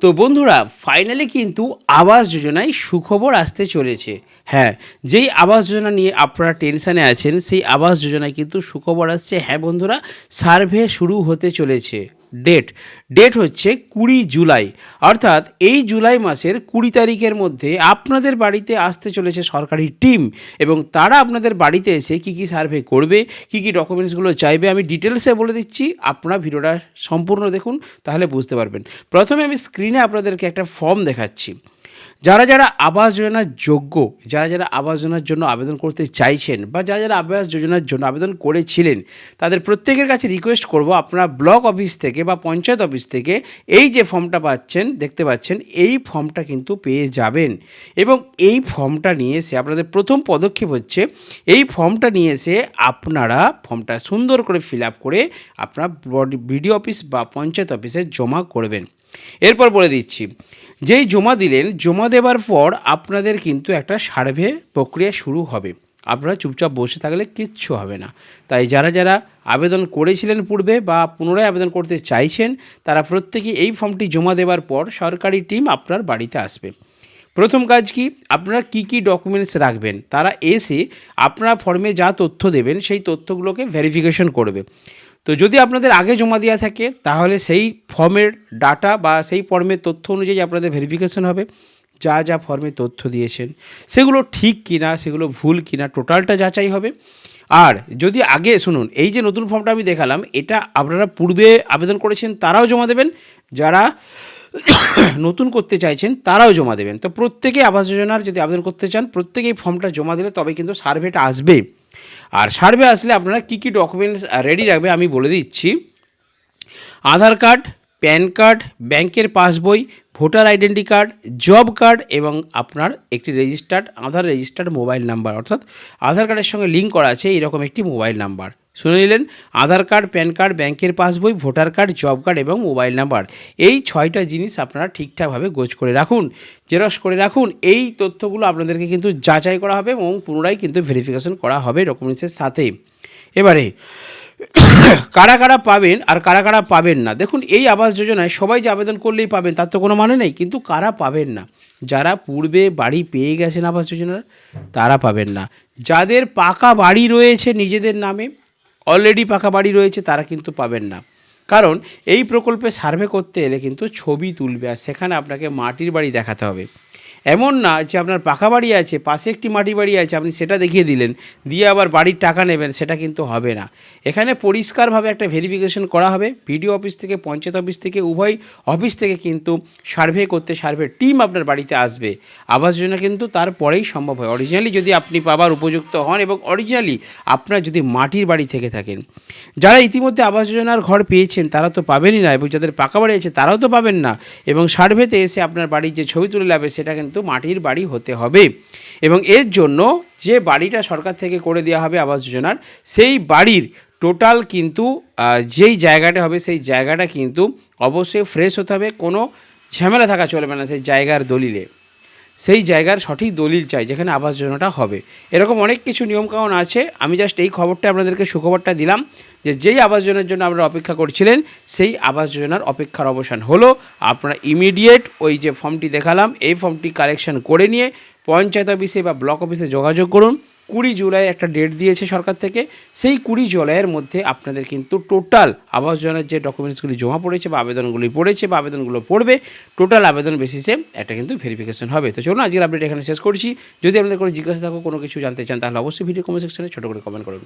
তো বন্ধুরা ফাইনালি কিন্তু আবাস যোজনায় সুখবর আসতে চলেছে। হ্যাঁ, যেই আবাস যোজনা নিয়ে আপনারা টেনশানে আছেন সেই আবাস যোজনায় কিন্তু সুখবর আসছে। হ্যাঁ বন্ধুরা, সার্ভে শুরু হতে চলেছে। ডেট হচ্ছে 20 জুলাই, অর্থাৎ এই জুলাই মাসের 20 তারিখের মধ্যে আপনাদের বাড়িতে আসতে চলেছে সরকারি টিম, এবং তারা আপনাদের বাড়িতে এসে কী কী সার্ভে করবে, কী কী ডকুমেন্টসগুলো চাইবে আমি ডিটেলসে বলে দিচ্ছি। আপনারা ভিডিওটা সম্পূর্ণ দেখুন, তাহলে বুঝতে পারবেন। প্রথমে আমি স্ক্রিনে আপনাদেরকে একটা ফর্ম দেখাচ্ছি। যারা আবাস যোজনার যোগ্য, যারা আবাস যোজনার জন্য আবেদন করতে চাইছেন, বা যারা আবাস যোজনার জন্য আবেদন করেছিলেন, তাদের প্রত্যেকের কাছে রিকোয়েস্ট করব, আপনারা ব্লক অফিস থেকে বা পঞ্চায়েত অফিস থেকে এই যে ফর্মটা পাচ্ছেন, দেখতে পাচ্ছেন, এই ফর্মটা কিন্তু পেয়ে যাবেন। এবং এই ফর্মটা নিয়ে এসে আপনাদের প্রথম পদক্ষেপ হচ্ছে, এই ফর্মটা নিয়ে এসে আপনারা ফর্মটা সুন্দর করে ফিল আপ করে আপনারা বিডিও অফিস বা পঞ্চায়েত অফিসে জমা করবেন। এরপর বলে দিচ্ছি, যেই জমা দিলেন, জমা দেওয়ার পর আপনাদের কিন্তু একটা সার্ভে প্রক্রিয়া শুরু হবে। আপনারা চুপচাপ বসে থাকলে কিচ্ছু হবে না। তাই যারা আবেদন করেছিলেন পূর্বে বা পুনরায় আবেদন করতে চাইছেন, তারা প্রত্যেকেই এই ফর্মটি জমা দেওয়ার পর সরকারি টিম আপনার বাড়িতে আসবে। প্রথম কাজ কি, আপনারা কী ডকুমেন্টস রাখবেন, তারা এসে আপনারা ফর্মে যা তথ্য দেবেন সেই তথ্যগুলোকে ভেরিফিকেশন করবে। তো যদি আপনাদের আগে জমা দেওয়া থাকে, তাহলে সেই ফর্মের ডাটা বা সেই ফর্মের তথ্য অনুযায়ী আপনাদের ভেরিফিকেশন হবে। যা ফর্মে তথ্য দিয়েছেন সেগুলো ঠিক কিনা, সেগুলো ভুল কিনা, টোটালটা যাচাই হবে। আর যদি আগে শুনুন, এই যে নতুন ফর্মটা আমি দেখালাম, এটা আপনারা পূর্বে আবেদন করেছেন তারাও জমা দেবেন, যারা নতুন করতে চাইছেন তারাও জমা দেবেন। তো প্রত্যেকে আবাস যোজনার যদি আবেদন করতে চান, প্রত্যেকেই ফর্মটা জমা দিলে তবে কিন্তু সার্ভেটা আসবে। আর সার্ভে আসলে আপনারা কী ডকুমেন্টস রেডি রাখবে আমি বলে দিচ্ছি। আধার কার্ড, প্যান কার্ড, ব্যাংকের passbook, voter identity card, job card এবং আপনার একটি আধার রেজিস্টার্ড মোবাইল নাম্বার, অর্থাৎ আধার কার্ডের সঙ্গে লিঙ্ক করা আছে এরকম একটি মোবাইল নাম্বার। শুনে নিলেন, আধার কার্ড, প্যান কার্ড, ব্যাংকের passbook, voter card, job card এবং মোবাইল নাম্বার। এই 6টা জিনিস আপনারা ঠিকঠাকভাবে গোছ করে রাখুন, জেরক্স করে রাখুন। এই তথ্যগুলো আপনাদেরকে কিন্তু যাচাই করা হবে এবং পুনরায় কিন্তু ভেরিফিকেশন করা হবে ডকুমেন্টসের সাথে। এবারে কারা পাবেন আর কারা পাবেন না, দেখুন এই আবাস যোজনায় সবাই যে আবেদন করলেই পাবেন তার তো কোনো মানে নেই, কিন্তু কারা পাবেন না, যারা পূর্বে বাড়ি পেয়ে গেছেন আবাস যোজনার তারা পাবেন না। যাদের পাকা বাড়ি রয়েছে নিজেদের নামে, অলরেডি পাকা বাড়ি রয়েছে, তারা কিন্তু পাবেন না। কারণ এই প্রকল্পে সার্ভে করতে এলে কিন্তু ছবি তুলবে, আর সেখানে আপনাকে মাটির বাড়ি দেখাতে হবে। এমন না যে আপনার পাকা বাড়ি আছে, পাশে একটি মাটি বাড়ি আছে, আপনি সেটা দেখিয়ে দিলেন, দিয়ে আবার বাড়ির টাকা নেবেন, সেটা কিন্তু হবে না। এখানে পরিষ্কারভাবে একটা ভেরিফিকেশন করা হবে। বিডিও অফিস থেকে, পঞ্চায়েত অফিস থেকে, উভয় অফিস থেকে কিন্তু সার্ভে করতে সার্ভে টিম আপনার বাড়িতে আসবে। আবাস যোজনা কিন্তু তারপরেই সম্ভব হয়, অরিজিনালি যদি আপনি পাবার উপযুক্ত হন এবং অরিজিনালি আপনার যদি মাটির বাড়ি থেকে থাকেন। যারা ইতিমধ্যে আবাস যোজনার ঘর পেয়েছেন তারা তো পাবেনই না, এবং যাদের পাকা বাড়ি আছে তারাও তো পাবেন না। এবং সার্ভেতে এসে আপনার বাড়ির যে ছবি তুলে নেবে সেটা কিন্তু মাটির বাড়ি হতে হবে। এবং এর জন্য যে বাড়িটা সরকার থেকে করে দেওয়া হবে আবাস যোজনার, সেই বাড়ির টোটাল কিন্তু যেই জায়গাটা হবে সেই জায়গাটা কিন্তু অবশ্যই ফ্রেশ হতে হবে, কোনো ঝামেলা থাকা চলবে না সেই জায়গার দলিলে। সেই জায়গার সঠিক দলিল চাই যেখানে আবাস যোজনাটা হবে। এরকম অনেক কিছু নিয়মকানুন আছে। আমি জাস্ট এই খবরটা আপনাদেরকে সুখবরটা দিলাম যে যেই আবাস যোজনার জন্য আপনারা অপেক্ষা করছিলেন সেই আবাস যোজনার অপেক্ষার অবসান হলো। আপনারা ইমিডিয়েট ওই যে ফর্মটি দেখালাম এই ফর্মটি কালেকশন করে নিয়ে পঞ্চায়েত অফিসে বা ব্লক অফিসে যোগাযোগ করুন। 20 জুলাই একটা ডেট দিয়েছে সরকার থেকে, সেই 20 জুলাইয়ের মধ্যে আপনাদের কিন্তু টোটাল আবাস যোজনার যে ডকুমেন্টসগুলি জমা পড়েছে বা আবেদনগুলি পড়েছে বা আবেদনগুলো পড়বে, টোটাল আবেদন বেসিসে একটা কিন্তু ভেরিফিকেশন হবে। তো চলুন আজকের আপডেট এখানে শেষ করছি। যদি আপনাদের কোনো জিজ্ঞাসা থাকো, কোনো কিছু জানতে চান, তাহলে অবশ্যই ভিডিও কমেন্ট সেকশনে ছোটো করে কমেন্ট করুন।